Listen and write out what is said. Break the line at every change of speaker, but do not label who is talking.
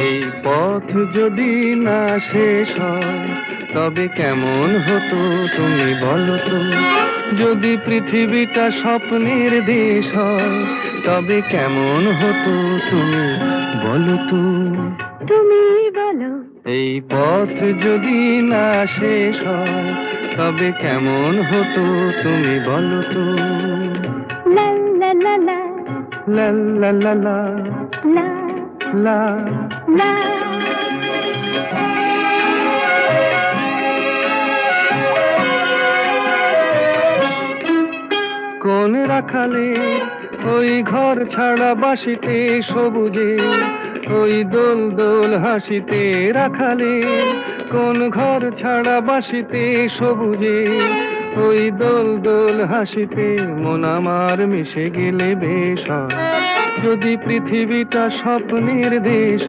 এই পথ যদি না শেষ হয় তবে কেমন হতো তুমি বলো তো। যদি পৃথিবীটা স্বপ্নের দেশ হয় তবে কেমন হতো তুমি বলো তো।
তুমি বলো।
এই পথ যদি না শেষ হয় তবে কেমন হতো তুমি বলো তো।
লা লা লা লা
লা লা লা লা
লা
লা।
লা।
কোন রাখালে ওই ঘর ছাড়া বাসিতে সবুজে, ওই দোল দোল হাসিতে রাখালে কোন ঘর ছাড়া বাসিতে সবুজে, ওই দোল দোল হাসিতে মন আমার মিশে গেলে বেশ হয়। যদি পৃথিবীটা স্বপ্নের দেশ